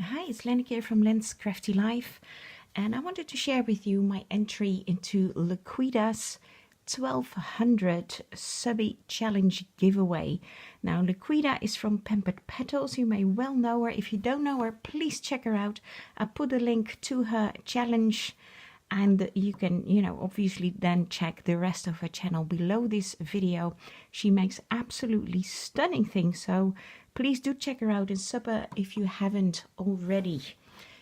Hi, it's Lenneke here from Len's Crafty Life, and I wanted to share with you my entry into Liquida's 1200 Subby Challenge giveaway. Now, Liquida is from Pamperdpetals. You may well know her. If you don't know her, please check her out. I put a link to her challenge, and you can, obviously then check the rest of her channel below this video. She makes absolutely stunning things, so please do check her out and sub her if you haven't already.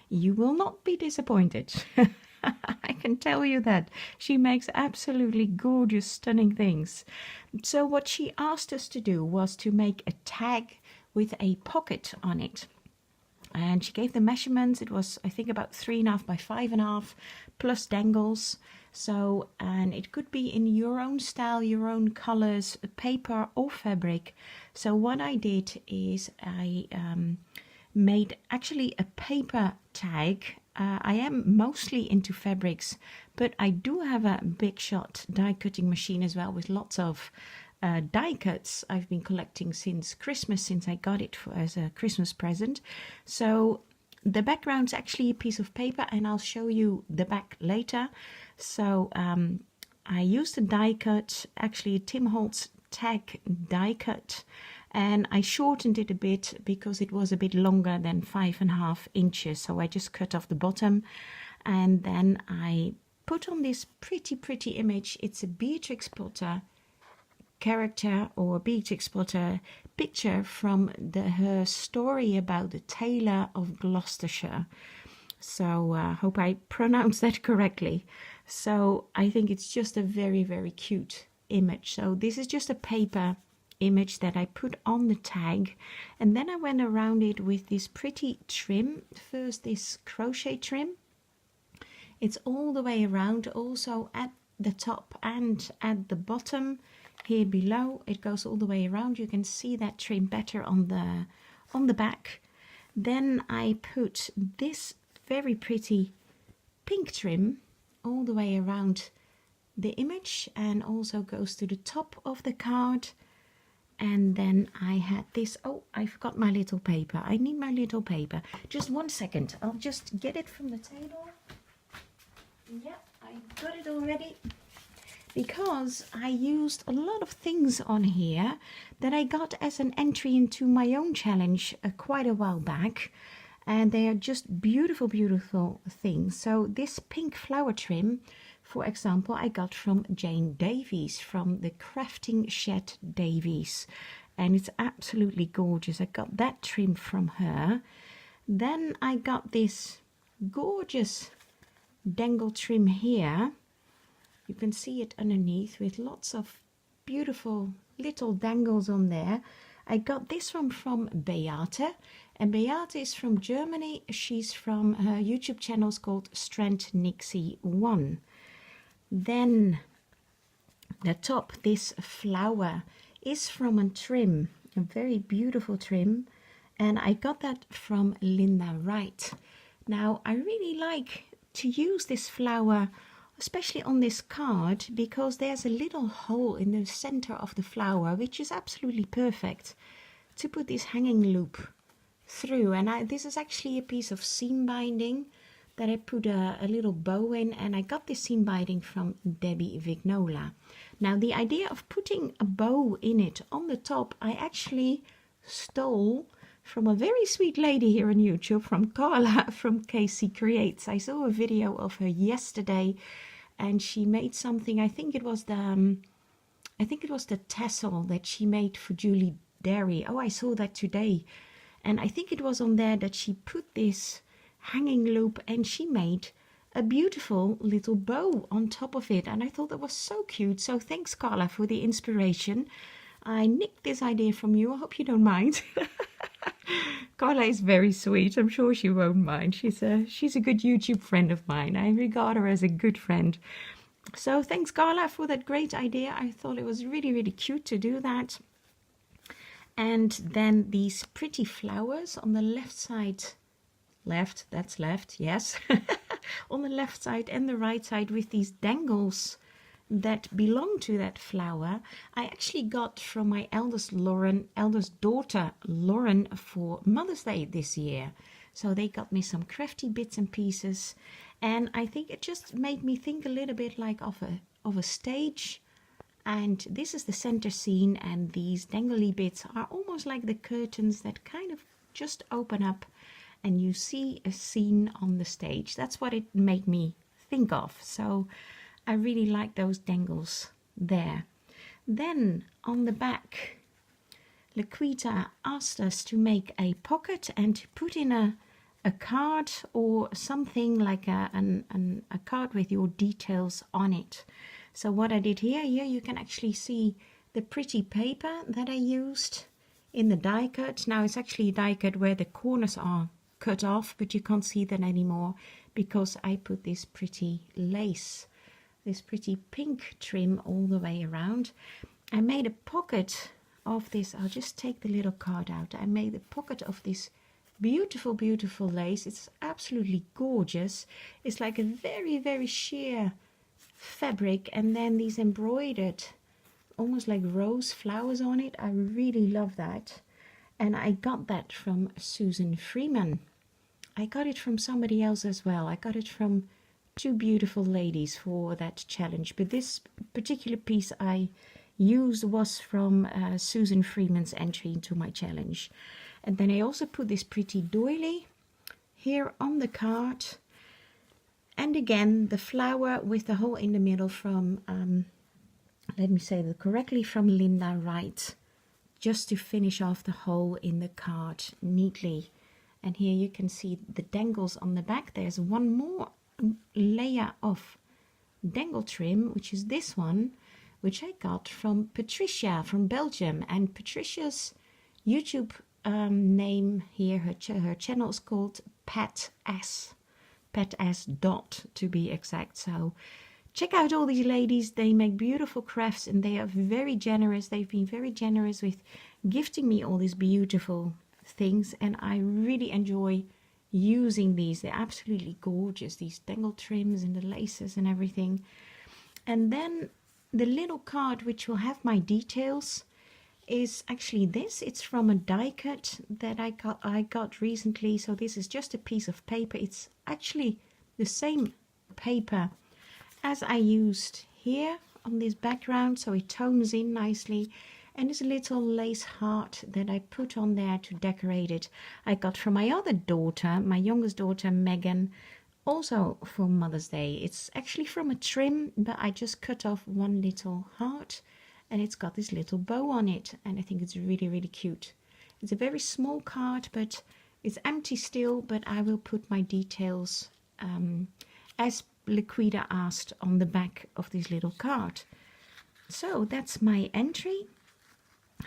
You will not be disappointed. I can tell you that. She makes absolutely gorgeous, stunning things. So what she asked us to do was to make a tag with a pocket on it. And she gave the measurements. It was, I think, about 3.5 by 5.5 plus dangles. So, and it could be in your own style, your own colors, paper or fabric. So what I did is I made actually a paper tag. I am mostly into fabrics, but I do have a big shot die cutting machine as well with lots of die cuts I've been collecting since Christmas, since I got it as a Christmas present. So the background's actually a piece of paper, and I'll show you the back later. So I used a die cut, actually a Tim Holtz tag die cut, and I shortened it a bit because it was a bit longer than 5.5 inches. So I just cut off the bottom, and then I put on this pretty image. It's a Beatrix Potter character or Beatrix Potter picture from her story about the tailor of Gloucestershire. So hope I pronounced that correctly. So I think it's just a very cute image. So this is just a paper image that I put on the tag, and then I went around it with this pretty trim. First this crochet trim. It's all the way around, also at the top and at the bottom here below. It goes all the way around. You can see that trim better on the back. Then I put this very pretty pink trim all the way around the image, and also goes to the top of the card. And then I had this, oh, I forgot my little paper. I need my little paper. Just 1 second. I'll just get it from the table. Yeah, I got it already. Because I used a lot of things on here that I got as an entry into my own challenge quite a while back. And they are just beautiful things. So this pink flower trim, for example, I got from Jane Davies, from the Crafting Shed Davies. And it's absolutely gorgeous. I got that trim from her. Then I got this gorgeous dangle trim here. You can see it underneath with lots of beautiful little dangles on there. I got this one from Beate, and Beate is from Germany. She's from her YouTube channel called Strand Nixie 1. Then the top, this flower, is from a trim, a very beautiful trim, and I got that from Linda Wright. Now I really like to use this flower, especially on this card, because there's a little hole in the center of the flower, which is absolutely perfect to put this hanging loop through. And this is actually a piece of seam binding that I put a little bow in, and I got this seam binding from Debbie Vignola. Now the idea of putting a bow in it on the top, I actually stole from a very sweet lady here on YouTube, from Carla from Casey Creates. I saw a video of her yesterday, and she made something. I think it was the tassel that she made for Julie Derry. Oh, I saw that today, and I think it was on there that she put this hanging loop, and she made a beautiful little bow on top of it, and I thought that was so cute. So thanks, Carla, for the inspiration. I nicked this idea from you. I hope you don't mind. Carla is very sweet. I'm sure she won't mind. She's a good YouTube friend of mine. I regard her as a good friend. So thanks, Carla, for that great idea. I thought it was really cute to do that. And then these pretty flowers on the left side. Left, that's left, yes. On the left side and the right side with these dangles that belong to that flower. I actually got from my eldest daughter Lauren for Mother's Day this year. So they got me some crafty bits and pieces, and I think it just made me think a little bit like of a stage. And this is the center scene, and these dangly bits are almost like the curtains that kind of just open up and you see a scene on the stage. That's what it made me think of. So I really like those dangles there. Then on the back, Laquita asked us to make a pocket and to put in a card or something like a card with your details on it. So what I did here you can actually see the pretty paper that I used in the die cut. Now it's actually a die cut where the corners are cut off, but you can't see that anymore because I put this pretty lace, this pretty pink trim all the way around. I made a pocket of this. I'll just take the little card out. I made a pocket of this beautiful, beautiful lace. It's absolutely gorgeous. It's like a very, very sheer fabric, and then these embroidered almost like rose flowers on it. I really love that, and I got that from Susan Freeman. I got it from somebody else as well. I got it from two beautiful ladies for that challenge, but this particular piece I used was from Susan Freeman's entry into my challenge. And then I also put this pretty doily here on the card. And again, the flower with the hole in the middle from, let me say that correctly, from Linda Wright, just to finish off the hole in the card neatly. And here you can see the dangles on the back. There's one more layer of dangle trim, which is this one, which I got from Patricia from Belgium. And Patricia's YouTube name here, her channel is called Pat S dot to be exact. So check out all these ladies. They make beautiful crafts and they are very generous. They've been very generous with gifting me all these beautiful things, and I really enjoy using these. They're absolutely gorgeous, these dangle trims and the laces and everything. And then the little card which will have my details is actually this. It's from a die cut that I got recently. So this is just a piece of paper. It's actually the same paper as I used here on this background, so it tones in nicely. And there's a little lace heart that I put on there to decorate it. I got from my other daughter, my youngest daughter Megan, also for Mother's Day. It's actually from a trim, but I just cut off one little heart and it's got this little bow on it, and I think it's really, really cute. It's a very small card, but it's empty still, but I will put my details as Laquita asked on the back of this little card. So that's my entry.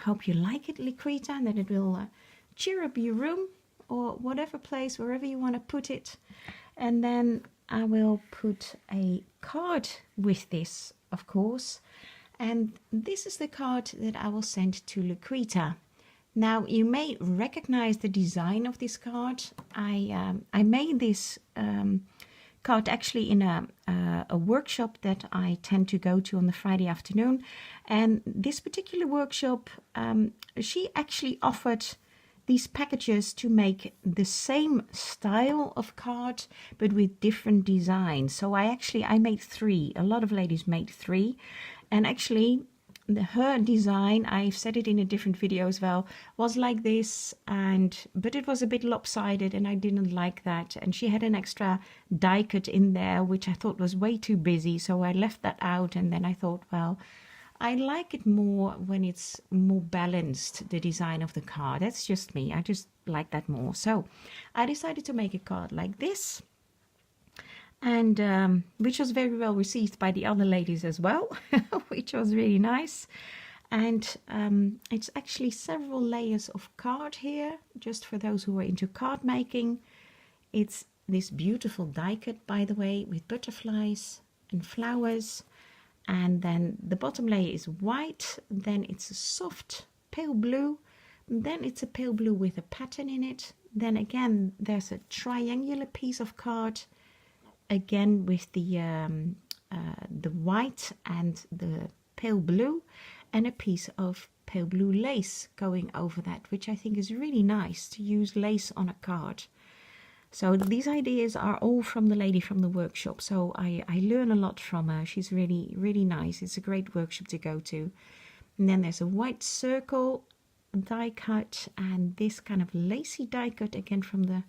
Hope you like it, Laquita, and that it will cheer up your room or whatever place, wherever you want to put it. And then I will put a card with this, of course. And this is the card that I will send to Laquita. Now, you may recognize the design of this card. I made this card actually in a workshop that I tend to go to on the Friday afternoon. And this particular workshop, she actually offered these packages to make the same style of card, but with different designs. So I made 3. A lot of ladies made 3. And actually, her design, I've said it in a different video as well, was like this, but it was a bit lopsided and I didn't like that. And she had an extra die cut in there, which I thought was way too busy. So I left that out, and then I thought, well, I like it more when it's more balanced, the design of the card. That's just me. I just like that more. So I decided to make a card like this, and which was very well received by the other ladies as well, which was really nice. And it's actually several layers of card here, just for those who are into card making. It's this beautiful die cut, by the way, with butterflies and flowers. And then the bottom layer is white, then it's a soft pale blue, then it's a pale blue with a pattern in it. Then again, there's a triangular piece of card, again with the white and the pale blue, and a piece of pale blue lace going over that, which I think is really nice to use lace on a card. So these ideas are all from the lady from the workshop. So I learn a lot from her. She's really, really nice. It's a great workshop to go to. And then there's a white circle die cut and this kind of lacy die cut again from the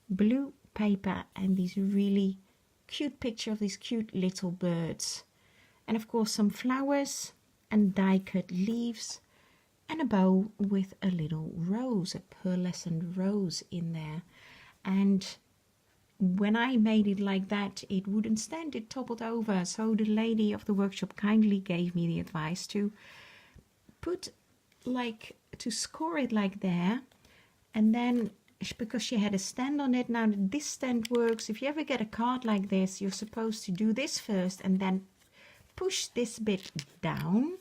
blue paper, and these really cute picture of these cute little birds. And of course some flowers and die cut leaves and a bow with a little rose, a pearlescent rose in there. And when I made it like that, it wouldn't stand, it toppled over. So the lady of the workshop kindly gave me the advice to score it like there, and then because she had a stand on it. Now this stand works, if you ever get a card like this, you're supposed to do this first and then push this bit down,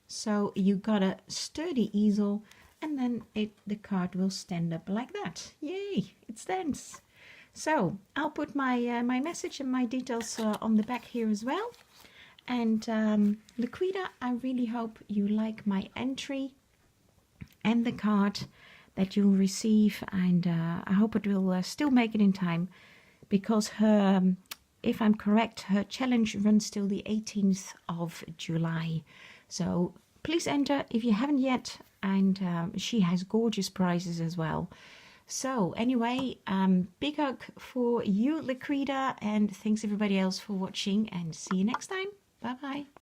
so you got a sturdy easel, and then the card will stand up like that. Yay, it stands. So I'll put my my message and my details on the back here as well. And Laquita, I really hope you like my entry and the card that you'll receive, and I hope it will still make it in time, because her, if I'm correct, her challenge runs till the 18th of July. So please enter if you haven't yet, and she has gorgeous prizes as well. So anyway, big hug for you, Laquita, and thanks everybody else for watching, and see you next time. Bye bye.